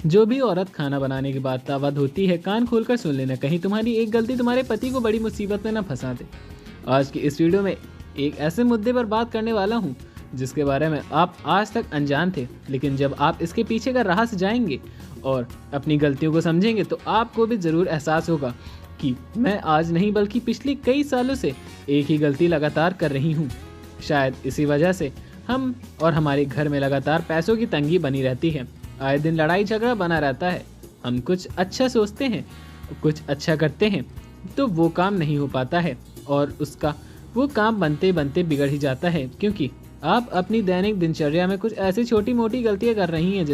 जो भी औरत खाना बनाने के बाद तवा धोती है, कान खोलकर सुन लेना, कहीं तुम्हारी एक गलती तुम्हारे पति को बड़ी मुसीबत में न फंसा दे। आज की इस वीडियो में एक ऐसे मुद्दे पर बात करने वाला हूँ जिसके बारे में आप आज तक अनजान थे, लेकिन जब आप इसके पीछे का राज जाएंगे और अपनी गलतियों को समझेंगे तो आपको भी ज़रूर एहसास होगा कि मैं आज नहीं बल्कि पिछले कई सालों से एक ही गलती लगातार कर रही हूँ। शायद इसी वजह से हम और हमारे घर में लगातार पैसों की तंगी बनी रहती है। आए दिन लड़ाई झगड़ा बना रहता है। हम कुछ अच्छा सोचते हैं, कुछ अच्छा करते हैं तो वो काम नहीं हो पाता है और उसका वो काम बनते बनते बिगड़ ही जाता है, क्योंकि आप अपनी दैनिक दिनचर्या में कुछ ऐसी छोटी मोटी गलतियां कर रही हैं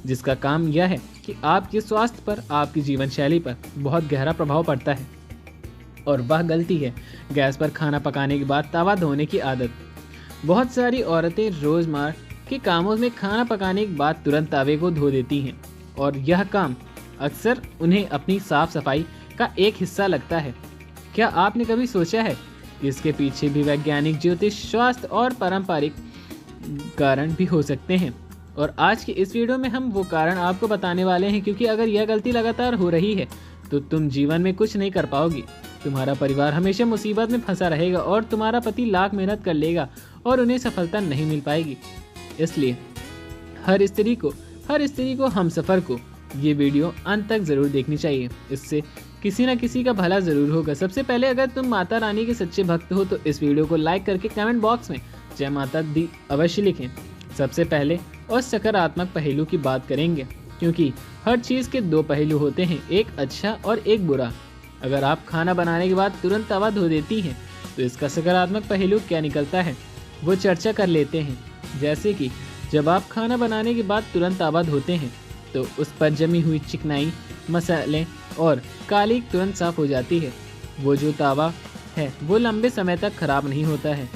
जिसका काम यह है कि आपके स्वास्थ्य पर, आपकी जीवन शैली पर बहुत गहरा प्रभाव पड़ता है। और वह गलती है गैस पर खाना पकाने के बाद तवा धोने की आदत। बहुत सारी औरतें रोज़मर्रा के कामों में खाना पकाने के बाद तुरंत तवे को धो देती हैं और यह काम अक्सर उन्हें अपनी साफ सफाई का एक हिस्सा लगता है। क्या आपने कभी सोचा है कि इसके पीछे भी वैज्ञानिक, ज्योतिष, स्वास्थ्य और पारंपरिक कारण भी हो सकते हैं? और आज की इस वीडियो में हम वो कारण आपको बताने वाले हैं, क्योंकि अगर यह गलती लगातार हो रही है तो तुम जीवन में कुछ नहीं कर पाओगी। तुम्हारा परिवार हमेशा मुसीबत में फंसा रहेगा और तुम्हारा पति लाख मेहनत कर लेगा और उन्हें सफलता नहीं मिल पाएगी। इसलिए हर स्त्री को, हम सफ़र को ये वीडियो अंत तक ज़रूर देखनी चाहिए। इससे किसी न किसी का भला ज़रूर होगा। सबसे पहले, अगर तुम माता रानी के सच्चे भक्त हो तो इस वीडियो को लाइक करके कमेंट बॉक्स में जय माता दी अवश्य लिखें। सबसे पहले और सकारात्मक पहलू की बात करेंगे, क्योंकि हर चीज़ के दो पहलू होते हैं, एक अच्छा और एक बुरा। अगर आप खाना बनाने के बाद तुरंत तवा धो देती हैं तो इसका सकारात्मक पहलू क्या निकलता है वो चर्चा कर लेते हैं। जैसे कि जब आप खाना बनाने के बाद तुरंत तवा धोते हैं तो उस पर जमी हुई चिकनाई, मसाले और काली तुरंत साफ हो जाती है। वो जो तवा है वो लंबे समय तक खराब नहीं होता है,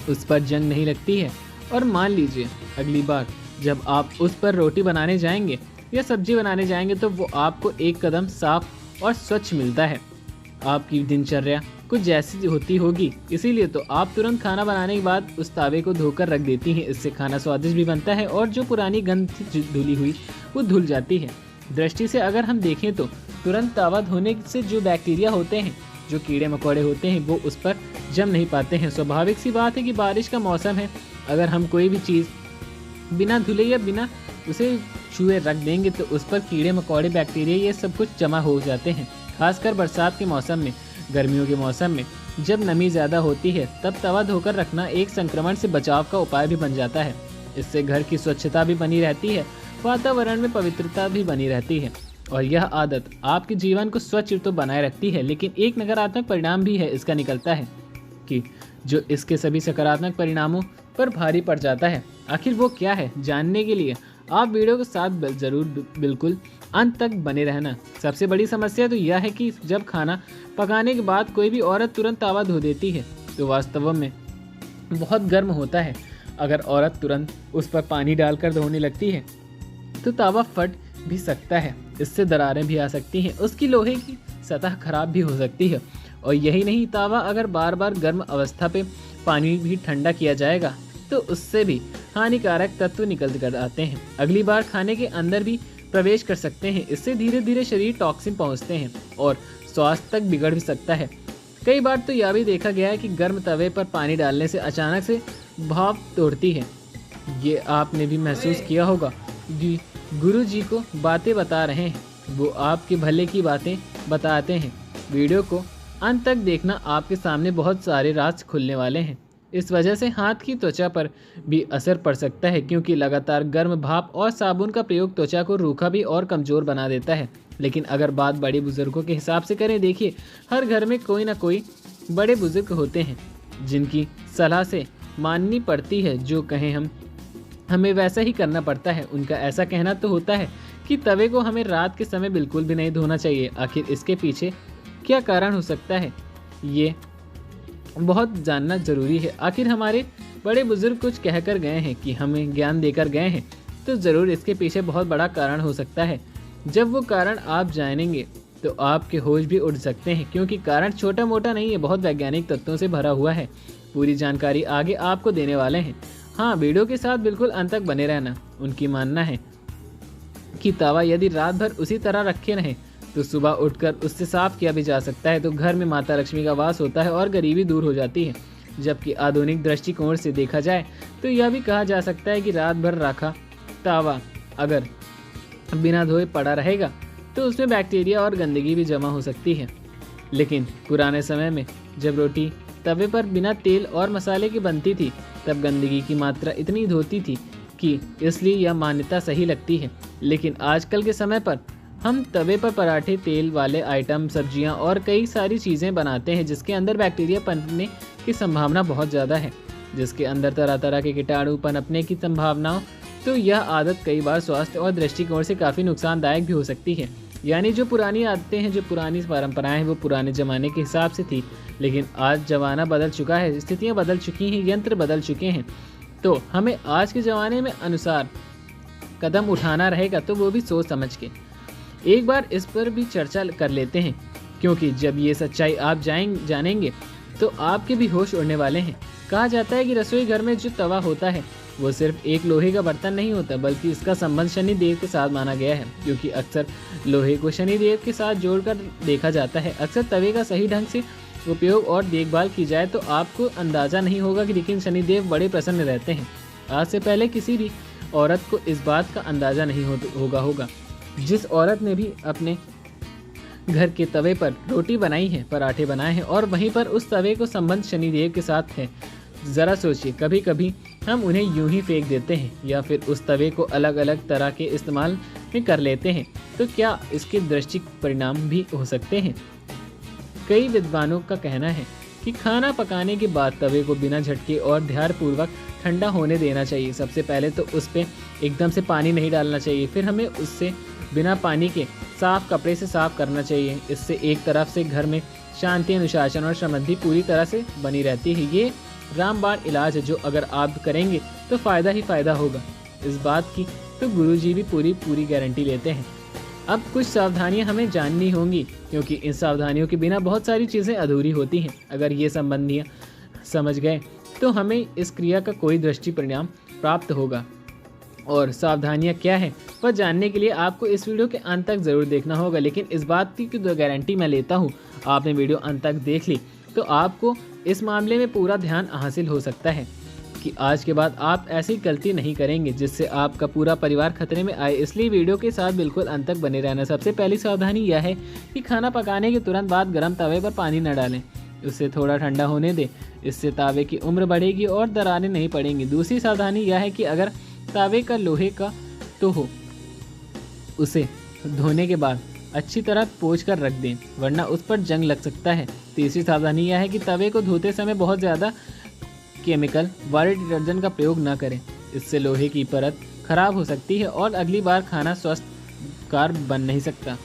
उस पर जंग नहीं लगती है। और मान लीजिए अगली बार जब आप उस पर रोटी बनाने जाएंगे या सब्जी बनाने जाएंगे तो वो आपको एक कदम साफ और स्वच्छ मिलता है। आपकी दिनचर्या कुछ जैसी होती होगी, इसीलिए तो आप तुरंत खाना बनाने के बाद उस तावे को धोकर रख देती हैं। इससे खाना स्वादिष्ट भी बनता है और जो पुरानी गंध धुली हुई वो धुल जाती है। दृष्टि से अगर हम देखें तो तुरंत तावा धोने से जो बैक्टीरिया होते हैं, जो कीड़े मकोड़े होते हैं, वो उस पर जम नहीं पाते हैं। स्वाभाविक सी बात है कि बारिश का मौसम है, अगर हम कोई भी चीज़ बिना धुले या बिना उसे छुए रख देंगे तो उस पर कीड़े मकोड़े, बैक्टीरिया, ये सब कुछ जमा हो जाते हैं। खासकर बरसात के मौसम में, गर्मियों के मौसम में जब नमी ज़्यादा होती है तब तवा धोकर रखना एक संक्रमण से बचाव का उपाय भी बन जाता है। इससे घर की स्वच्छता भी बनी रहती है, वातावरण में पवित्रता भी बनी रहती है और यह आदत आपके जीवन को स्वच्छ तो बनाए रखती है, लेकिन एक नकारात्मक परिणाम भी है इसका निकलता है कि जो इसके सभी सकारात्मक परिणामों पर भारी पड़ जाता है। आखिर वो क्या है, जानने के लिए आप वीडियो के साथ ज़रूर बिल्कुल अंत तक बने रहना। सबसे बड़ी समस्या तो यह है कि जब खाना पकाने के बाद कोई भी औरत तुरंत तवा धो देती है तो वास्तव में बहुत गर्म होता है। अगर औरत तुरंत उस पर पानी डालकर धोने लगती है तो तवा फट भी सकता है, इससे दरारें भी आ सकती हैं, उसकी लोहे की सतह खराब भी हो सकती है। और यही नहीं, तवा अगर बार बार गर्म अवस्था पे पानी भी ठंडा किया जाएगा तो उससे भी हानिकारक तत्व निकल कर आते हैं, अगली बार खाने के अंदर भी प्रवेश कर सकते हैं। इससे धीरे धीरे शरीर टॉक्सिन पहुंचते हैं और स्वास्थ्य तक बिगड़ भी सकता है। कई बार तो यह भी देखा गया है कि गर्म तवे पर पानी डालने से अचानक से भाप तोड़ती है। ये आपने भी महसूस किया होगा कि गुरु जी को बातें बता रहे हैं, वो आपके भले की बातें बताते हैं। वीडियो को अंत तक देखना, आपके सामने बहुत सारे राज खुलने वाले हैं। इस वजह से हाथ की त्वचा पर भी असर पड़ सकता है, क्योंकि लगातार गर्म भाप और साबुन का प्रयोग त्वचा को रूखा भी और कमज़ोर बना देता है। लेकिन अगर बात बड़े बुजुर्गों के हिसाब से करें, देखिए हर घर में कोई ना कोई बड़े बुजुर्ग होते हैं जिनकी सलाह से माननी पड़ती है, जो कहें हमें वैसा ही करना पड़ता है। उनका ऐसा कहना तो होता है कि तवे को हमें रात के समय बिल्कुल भी नहीं धोना चाहिए। आखिर इसके पीछे क्या कारण हो सकता है, ये बहुत जानना ज़रूरी है। आखिर हमारे बड़े बुजुर्ग कुछ कहकर गए हैं कि हमें ज्ञान देकर गए हैं, तो ज़रूर इसके पीछे बहुत बड़ा कारण हो सकता है। जब वो कारण आप जानेंगे तो आपके होश भी उड़ सकते हैं, क्योंकि कारण छोटा मोटा नहीं है, बहुत वैज्ञानिक तत्वों से भरा हुआ है। पूरी जानकारी आगे आपको देने वाले हैं। हाँ, वीडियो के साथ बिल्कुल अंत तक बने रहना। उनकी मानना है कि तवा यदि रात भर उसी तरह रखे रहें तो सुबह उठकर उससे साफ किया भी जा सकता है, तो घर में माता लक्ष्मी का वास होता है और गरीबी दूर हो जाती है। जबकि आधुनिक दृष्टिकोण से देखा जाए तो यह भी कहा जा सकता है कि रात भर रखा तवा अगर बिना धोए पड़ा रहेगा तो उसमें बैक्टीरिया और गंदगी भी जमा हो सकती है। लेकिन पुराने समय में जब रोटी तवे पर बिना तेल और मसाले की बनती थी तब गंदगी की मात्रा इतनी होती थी कि इसलिए यह मान्यता सही लगती है। लेकिन आजकल के समय पर हम तवे पर पराठे, तेल वाले आइटम, सब्जियां और कई सारी चीज़ें बनाते हैं जिसके अंदर बैक्टीरिया पनपने की संभावना बहुत ज़्यादा है, जिसके अंदर तरह तरह के कीटाणु पनपने की संभावना। तो यह आदत कई बार स्वास्थ्य और दृष्टिकोण से काफ़ी नुकसानदायक भी हो सकती है। यानी जो पुरानी आदतें हैं, जो पुरानी परंपराएं हैं, वो पुराने ज़माने के हिसाब से थी, लेकिन आज ज़माना बदल चुका है, स्थितियाँ बदल चुकी हैं, यंत्र बदल चुके हैं। तो हमें आज के ज़माने में अनुसार कदम उठाना रहेगा, तो वो भी सोच समझ के। एक बार इस पर भी चर्चा कर लेते हैं, क्योंकि जब ये सच्चाई आप जानेंगे तो आपके भी होश उड़ने वाले हैं। कहा जाता है कि रसोई घर में जो तवा होता है वो सिर्फ एक लोहे का बर्तन नहीं होता, बल्कि इसका संबंध शनिदेव के साथ माना गया है, क्योंकि अक्सर लोहे को शनिदेव के साथ जोड़कर देखा जाता है। अक्सर तवे का सही ढंग से उपयोग और देखभाल की जाए तो आपको अंदाज़ा नहीं होगा कि लेकिन शनिदेव बड़े प्रसन्न रहते हैं। आज से पहले किसी भी औरत को इस बात का अंदाज़ा नहीं होगा। जिस औरत ने भी अपने घर के तवे पर रोटी बनाई है, पराठे बनाए हैं और वहीं पर उस तवे को संबंध शनिदेव के साथ है, ज़रा सोचिए, कभी कभी हम उन्हें यूं ही फेंक देते हैं या फिर उस तवे को अलग अलग तरह के इस्तेमाल में कर लेते हैं, तो क्या इसके दृष्टि परिणाम भी हो सकते हैं। कई विद्वानों का कहना है कि खाना पकाने के बाद तवे को बिना झटके और ध्यानपूर्वक ठंडा होने देना चाहिए। सबसे पहले तो उस पर एकदम से पानी नहीं डालना चाहिए, फिर हमें उससे बिना पानी के साफ कपड़े से साफ करना चाहिए। इससे एक तरफ से घर में शांति, अनुशासन और समृद्धि पूरी तरह से बनी रहती है। ये रामबाण इलाज है जो अगर आप करेंगे तो फ़ायदा ही फ़ायदा होगा। इस बात की तो गुरुजी भी पूरी गारंटी लेते हैं। अब कुछ सावधानियां हमें जाननी होंगी, क्योंकि इन सावधानियों के बिना बहुत सारी चीज़ें अधूरी होती हैं। अगर ये संबंधियाँ समझ गए तो हमें इस क्रिया का कोई दृष्टि परिणाम प्राप्त होगा। और सावधानियाँ क्या है वह जानने के लिए आपको इस वीडियो के अंत तक ज़रूर देखना होगा। लेकिन इस बात की तो गारंटी मैं लेता हूँ, आपने वीडियो अंत तक देख ली तो आपको इस मामले में पूरा ध्यान हासिल हो सकता है कि आज के बाद आप ऐसी गलती नहीं करेंगे जिससे आपका पूरा परिवार खतरे में आए। इसलिए वीडियो के साथ बिल्कुल अंत तक बने रहना। सबसे पहली सावधानी यह है कि खाना पकाने के तुरंत बाद गर्म तवे पर पानी न डालें, उससे थोड़ा ठंडा होने दें। इससे तवे की उम्र बढ़ेगी और दरारें नहीं पड़ेंगी। दूसरी सावधानी यह है कि अगर तवे का लोहे का तो हो, उसे धोने के बाद अच्छी तरह पोंछ कर रख दें, वरना उस पर जंग लग सकता है। तीसरी सावधानी यह है कि तवे को धोते समय बहुत ज़्यादा केमिकल वाले डिटर्जेंट का प्रयोग न करें, इससे लोहे की परत खराब हो सकती है और अगली बार खाना स्वस्थकार बन नहीं सकता।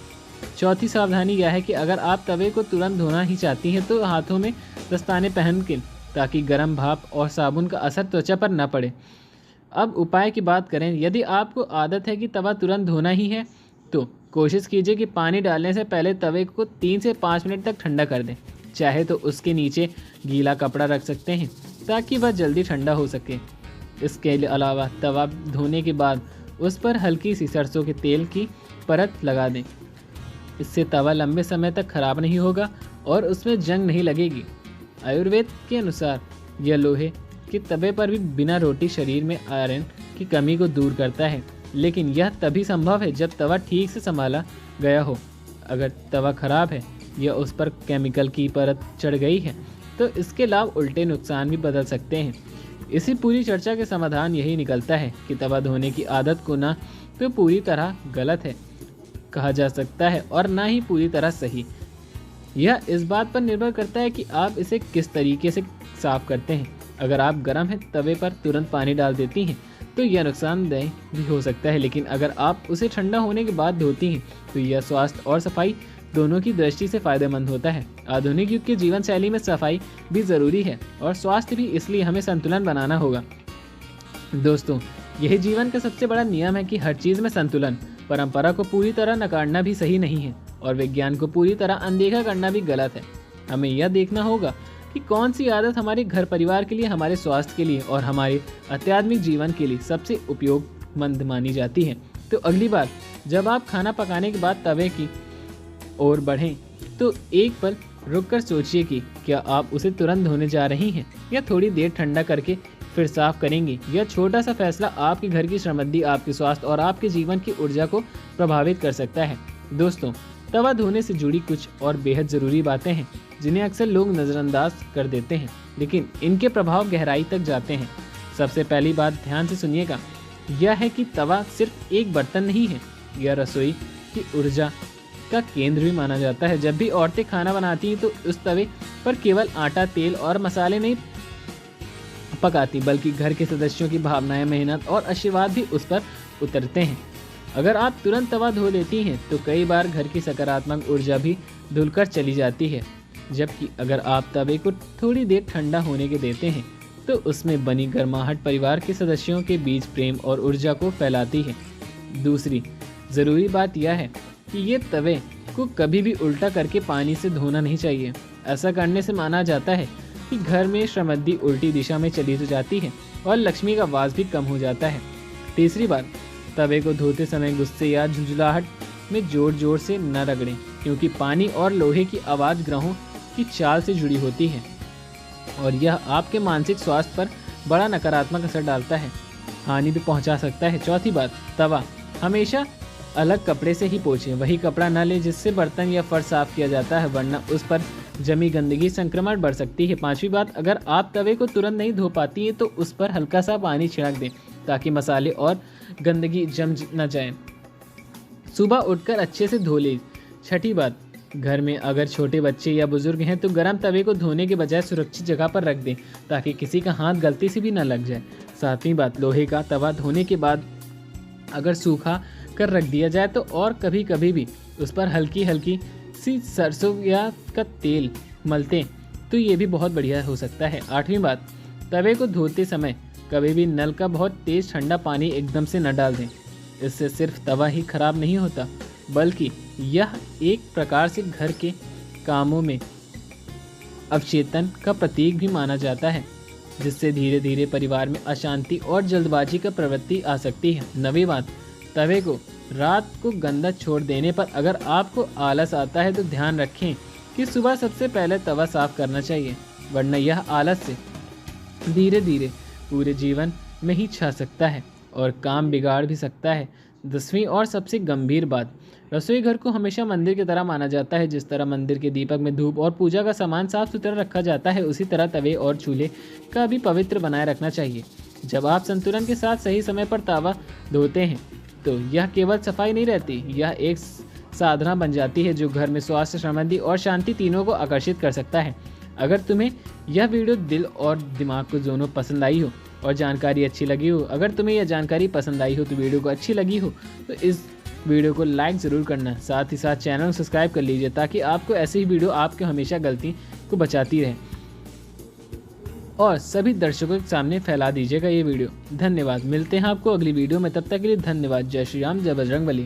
चौथी सावधानी यह है कि अगर आप तवे को तुरंत धोना ही चाहती हैं तो हाथों में दस्ताने पहन के, ताकि गर्म भाप और साबुन का असर त्वचा पर न पड़े। अब उपाय की बात करें, यदि आपको आदत है कि तवा तुरंत धोना ही है तो कोशिश कीजिए कि पानी डालने से पहले तवे को 3 से 5 मिनट तक ठंडा कर दें। चाहे तो उसके नीचे गीला कपड़ा रख सकते हैं ताकि वह जल्दी ठंडा हो सके। इसके अलावा तवा धोने के बाद उस पर हल्की सी सरसों के तेल की परत लगा दें। इससे तवा लंबे समय तक खराब नहीं होगा और उसमें जंग नहीं लगेगी। आयुर्वेद के अनुसार यह लोहे के तवे पर भी बिना रोटी शरीर में आयरन की कमी को दूर करता है, लेकिन यह तभी संभव है जब तवा ठीक से संभाला गया हो। अगर तवा खराब है या उस पर केमिकल की परत चढ़ गई है तो इसके लाभ उल्टे नुकसान भी बदल सकते हैं। इसी पूरी चर्चा के समाधान यही निकलता है कि तवा धोने की आदत को ना तो पूरी तरह गलत है कहा जा सकता है और ना ही पूरी तरह सही। यह इस बात पर निर्भर करता है कि आप इसे किस तरीके से साफ करते हैं। अगर आप गर्म है तवे पर तुरंत पानी डाल देती हैं तो यह नुकसानदेह भी हो सकता है, लेकिन अगर आप उसे ठंडा होने के बाद धोती हैं तो यह स्वास्थ्य और सफाई दोनों की दृष्टि से फायदेमंद होता है। आधुनिक युग की जीवन शैली में सफाई भी ज़रूरी है और स्वास्थ्य भी, इसलिए हमें संतुलन बनाना होगा। दोस्तों, यही जीवन का सबसे बड़ा नियम है कि हर चीज़ में संतुलन। परंपरा को पूरी तरह नकारना भी सही नहीं है और विज्ञान को पूरी तरह अनदेखा करना भी गलत है। हमें यह देखना होगा कि कौन सी आदत हमारे घर परिवार के लिए, हमारे स्वास्थ्य के लिए और हमारे आध्यात्मिक जीवन के लिए सबसे उपयोगमंद मानी जाती है। तो अगली बार जब आप खाना पकाने के बाद तवे की ओर बढ़ें तो एक पल रुककर सोचिए कि क्या आप उसे तुरंत धोने जा रही हैं या थोड़ी देर ठंडा करके फिर साफ करेंगी। यह छोटा सा फैसला आपके घर की समृद्धि, आपके स्वास्थ्य और आपके जीवन की ऊर्जा को प्रभावित कर सकता है। दोस्तों, तवा धोने से जुड़ी कुछ और बेहद ज़रूरी बातें हैं जिन्हें अक्सर लोग नज़रअंदाज कर देते हैं, लेकिन इनके प्रभाव गहराई तक जाते हैं। सबसे पहली बात ध्यान से सुनिएगा, यह है कि तवा सिर्फ एक बर्तन नहीं है, यह रसोई की ऊर्जा का केंद्र भी माना जाता है। जब भी औरतें खाना बनाती हैं तो उस तवे पर केवल आटा, तेल और मसाले नहीं पकाती, बल्कि घर के सदस्यों की भावनाएं, मेहनत और आशीर्वाद भी उस पर उतरते हैं। अगर आप तुरंत तवा धो लेती हैं तो कई बार घर की सकारात्मक ऊर्जा भी धुलकर चली जाती है, जबकि अगर आप तवे को थोड़ी देर ठंडा होने के देते हैं तो उसमें बनी गर्माहट परिवार के सदस्यों के बीच प्रेम और ऊर्जा को फैलाती है। दूसरी ज़रूरी बात यह है कि ये तवे को कभी भी उल्टा करके पानी से धोना नहीं चाहिए। ऐसा करने से माना जाता है कि घर में समृद्धि उल्टी दिशा में चली तो जाती है और लक्ष्मी का वास भी कम हो जाता है। तीसरी बात, तवे को धोते समय गुस्से या झुंझलाहट में जोर जोर से न रगड़ें, क्योंकि पानी और लोहे की आवाज़ ग्रहों की चाल से जुड़ी होती है और यह आपके मानसिक स्वास्थ्य पर बड़ा नकारात्मक असर डालता है, हानि भी पहुंचा सकता है। चौथी बात, तवा हमेशा अलग कपड़े से ही पोंछें। वही कपड़ा न लें जिससे बर्तन या फर्श साफ किया जाता है, वरना उस पर जमी गंदगी संक्रमण बढ़ सकती है। पांचवी बात, अगर आप तवे को तुरंत नहीं धो पाती हैं तो उस पर हल्का सा पानी छिड़क दें ताकि मसाले और गंदगी जम न जाए। सुबह उठकर अच्छे से धो लें। छठी बात, घर में अगर छोटे बच्चे या बुजुर्ग हैं तो गर्म तवे को धोने के बजाय सुरक्षित जगह पर रख दें ताकि किसी का हाथ गलती से भी न लग जाए। सातवीं बात, लोहे का तवा धोने के बाद अगर सूखा कर रख दिया जाए तो और कभी कभी भी उस पर हल्की हल्की सी सरसों या का तेल मलते तो ये भी बहुत बढ़िया हो सकता है। आठवीं बात, तवे को धोते समय कभी भी नल का बहुत तेज ठंडा पानी एकदम से न डाल दें। इससे सिर्फ तवा ही खराब नहीं होता, बल्कि यह एक प्रकार से घर के कामों में अवचेतन का प्रतीक भी माना जाता है, जिससे धीरे धीरे परिवार में अशांति और जल्दबाजी का प्रवृत्ति आ सकती है। नवीं बात, तवे को रात को गंदा छोड़ देने पर अगर आपको आलस आता है तो ध्यान रखें कि सुबह सबसे पहले तवा साफ करना चाहिए, वरना यह आलस से धीरे धीरे पूरे जीवन में ही छा सकता है और काम बिगाड़ भी सकता है। 10वीं और सबसे गंभीर बात, रसोई घर को हमेशा मंदिर की तरह माना जाता है। जिस तरह मंदिर के दीपक में धूप और पूजा का सामान साफ सुथरा रखा जाता है, उसी तरह तवे और चूल्हे का भी पवित्र बनाए रखना चाहिए। जब आप संतुलन के साथ सही समय पर तवा धोते हैं तो यह केवल सफाई नहीं रहती, यह एक साधना बन जाती है जो घर में स्वास्थ्य, समृद्धि और शांति तीनों को आकर्षित कर सकता है। अगर तुम्हें यह वीडियो दिल और दिमाग को दोनों पसंद आई हो और जानकारी अच्छी लगी हो, अगर तुम्हें यह जानकारी पसंद आई हो तो वीडियो को अच्छी लगी हो तो इस वीडियो को लाइक ज़रूर करना। साथ ही साथ चैनल को सब्सक्राइब कर लीजिए ताकि आपको ऐसे ही वीडियो आपके हमेशा गलती को बचाती रहे और सभी दर्शकों के सामने फैला दीजिएगा ये वीडियो। धन्यवाद। मिलते हैं आपको अगली वीडियो में, तब तक के लिए धन्यवाद। जय श्री राम, जय बजरंगबली।